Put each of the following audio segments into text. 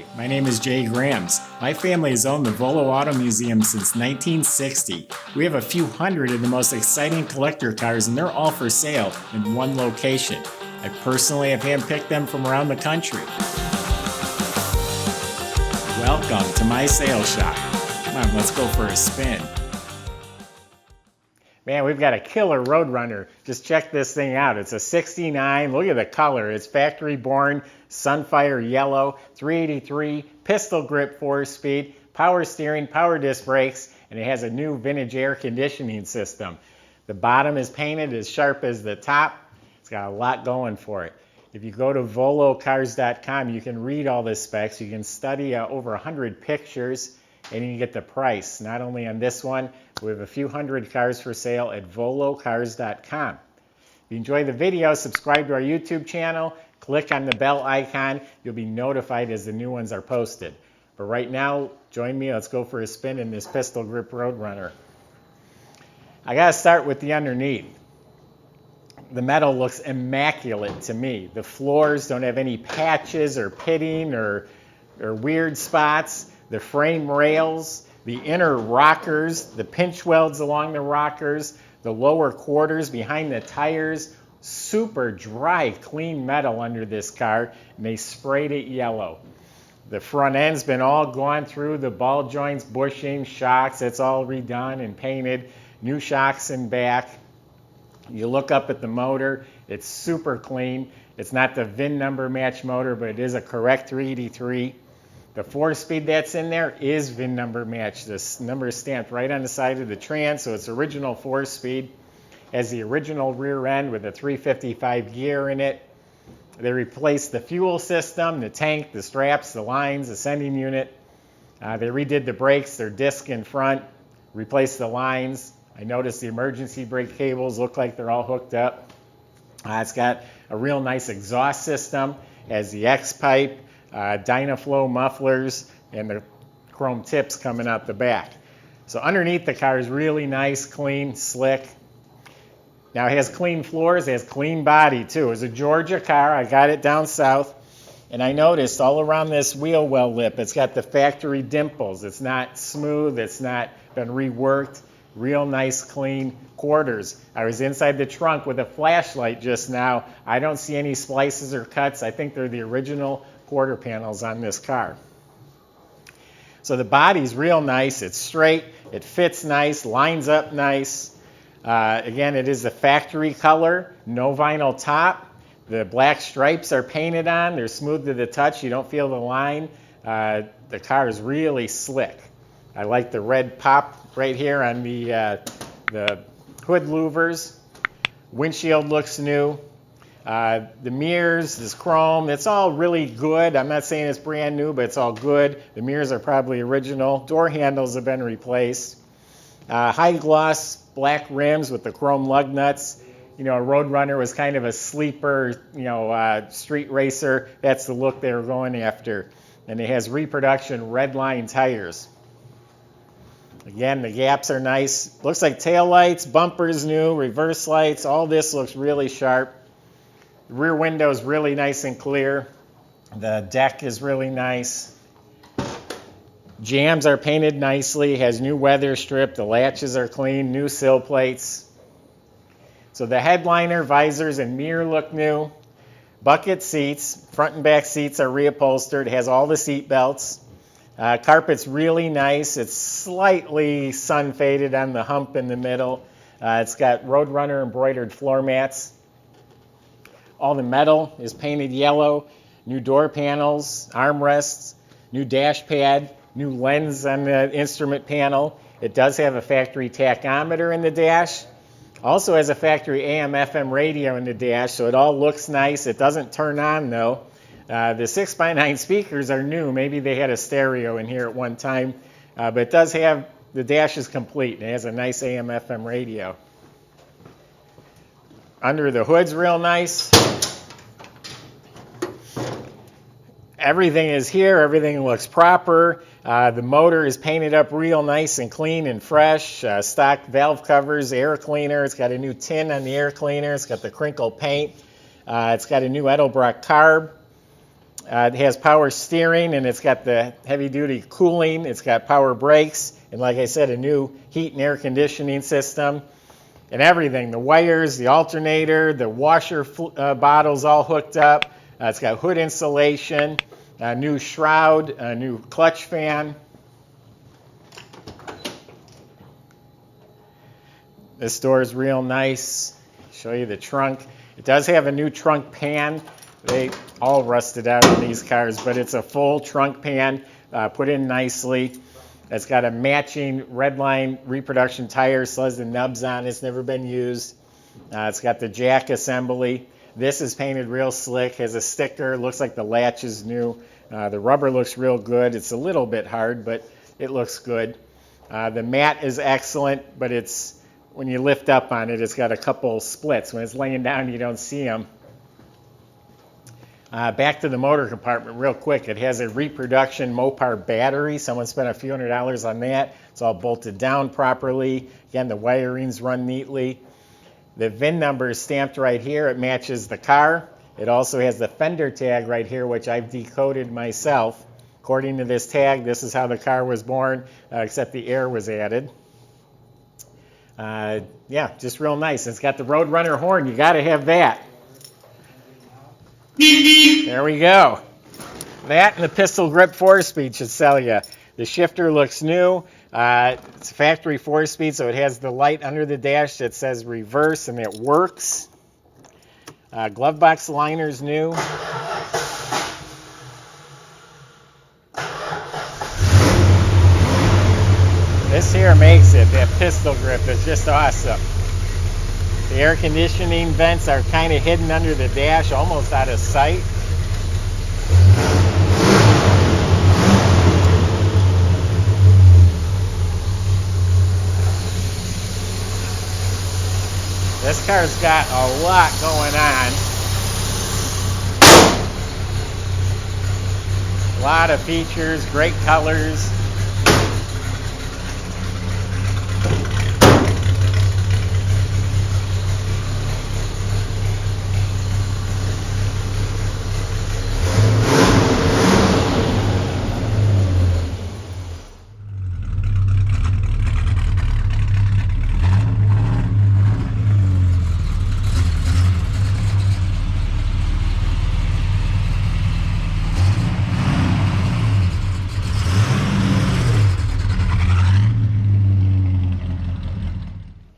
Hi, my name is Jay Grams. My family has owned the Volo Auto Museum since 1960. We have a few hundred of the most exciting collector cars, and they're all for sale in one location. I personally have handpicked them from around the country. Welcome to my sales shop. Come on, let's go for a spin. Man, we've got a killer Roadrunner. Just check this thing out. It's a 69. Look at the color. It's factory born, Sunfire yellow, 383, pistol grip 4-speed, power steering, power disc brakes, and it has a new vintage air conditioning system. The bottom is painted as sharp as the top. It's got a lot going for it. If you go to volocars.com, you can read all the specs. You can study over 100 pictures, and you can get the price. Not only on this one, we have a few hundred cars for sale at volocars.com. If you enjoy the video, subscribe to our YouTube channel, click on the bell icon. You'll be notified as the new ones are posted. But right now, join me. Let's go for a spin in this pistol grip Roadrunner. I got to start with the underneath. The metal looks immaculate to me. The floors don't have any patches or pitting or weird spots. The frame rails, the inner rockers, the pinch welds along the rockers, the lower quarters behind the tires, super dry, clean metal under this car, and they sprayed it yellow. The front end's been all gone through, the ball joints, bushing, shocks, it's all redone and painted, new shocks in back. You look up at the motor, it's super clean. It's not the VIN number match motor, but it is a correct 383. The 4-speed that's in there is VIN number matched. This number is stamped right on the side of the trans, so it's original 4-speed. Has the original rear end with a 355 gear in it. They replaced the fuel system, the tank, the straps, the lines, the sending unit. They redid the brakes, their disc in front, replaced the lines. I noticed the emergency brake cables look like they're all hooked up. It's got a real nice exhaust system, has the X-pipe, Dynaflow mufflers, and the chrome tips coming out the back. So underneath the car is really nice, clean, slick. Now it has clean floors, it has clean body too. It's a Georgia car, I got it down south, and I noticed all around this wheel well lip, it's got the factory dimples. It's not smooth, it's not been reworked. Real nice, clean quarters. I was inside the trunk with a flashlight just now. I don't see any splices or cuts. I think they're the original quarter panels on this car. So the body's real nice. It's straight. It fits nice. Lines up nice. Again, it is the factory color. No vinyl top. The black stripes are painted on. They're smooth to the touch. You don't feel the line. The car is really slick. I like the red pop right here on the hood louvers. Windshield looks new. The mirrors, this chrome, it's all really good. I'm not saying it's brand new, but it's all good. The mirrors are probably original. Door handles have been replaced. High gloss black rims with the chrome lug nuts. You know, a Roadrunner was kind of a sleeper, street racer. That's the look they were going after. And it has reproduction red line tires. Again, the gaps are nice. Looks like tail lights, bumpers new, reverse lights. All this looks really sharp. The rear window is really nice and clear. The deck is really nice. Jambs are painted nicely. Has new weather strip. The latches are clean. New sill plates. So the headliner, visors, and mirror look new. Bucket seats. Front and back seats are reupholstered. Has all the seat belts. Carpet's really nice. It's slightly sun faded on the hump in the middle. It's got Roadrunner embroidered floor mats. All the metal is painted yellow. New door panels, armrests, new dash pad, new lens on the instrument panel. It does have a factory tachometer in the dash. Also has a factory AM/FM radio in the dash, so it all looks nice. It doesn't turn on though. The 6x9 speakers are new. Maybe they had a stereo in here at one time, but it does have, the dash is complete. It has a nice AM/FM radio. Under the hood's real nice. Everything is here. Everything looks proper. The motor is painted up real nice and clean and fresh. Stock valve covers, air cleaner. It's got a new tin on the air cleaner. It's got the crinkle paint. It's got a new Edelbrock carb. It has power steering, and it's got the heavy-duty cooling. It's got power brakes, and like I said, a new heat and air conditioning system and everything. The wires, the alternator, the washer bottles all hooked up. It's got hood insulation, a new shroud, a new clutch fan. This door is real nice. Show you the trunk. It does have a new trunk pan. They all rusted out in these cars, but it's a full trunk pan put in nicely. It's got a matching red line reproduction tire, still has the nubs on it. It's never been used. It's got the jack assembly. This is painted real slick, has a sticker, looks like the latch is new. The rubber looks real good. It's a little bit hard, but it looks good. The mat is excellent, but it's when you lift up on it, it's got a couple splits. When it's laying down, you don't see them. Back to the motor compartment real quick. It has a reproduction Mopar battery. Someone spent a few $100s on that. It's all bolted down properly. Again, the wirings run neatly. The VIN number is stamped right here. It matches the car. It also has the fender tag right here, which I've decoded myself. According to this tag, this is how the car was born, except the air was added. Yeah, just real nice. It's got the Roadrunner horn. You got to have that. There we go. That and the pistol grip 4-speed should sell you. The shifter looks new. It's a factory 4-speed, so it has the light under the dash that says reverse, and it works. Glove box liner's new. This here makes it. That pistol grip is just awesome. The air conditioning vents are kind of hidden under the dash, almost out of sight. This car's got a lot going on. A lot of features, great colors.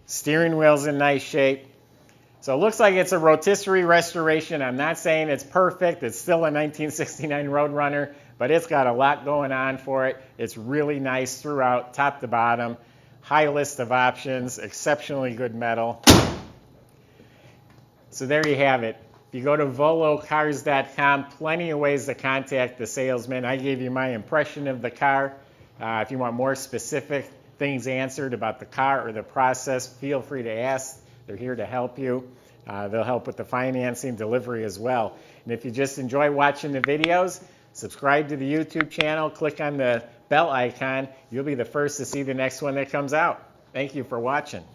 Steering wheel's in nice shape. So it looks like it's a rotisserie restoration. I'm not saying it's perfect. It's still a 1969 Roadrunner, but it's got a lot going on for it. It's really nice throughout, top to bottom. High list of options, exceptionally good metal. So there you have it. If you go to volocars.com, plenty of ways to contact the salesman. I gave you my impression of the car. If you want more specific things answered about the car or the process, feel free to ask. They're here to help you. They'll help with the financing, delivery as well. And if you just enjoy watching the videos, subscribe to the YouTube channel, click on the bell icon. You'll be the first to see the next one that comes out. Thank you for watching.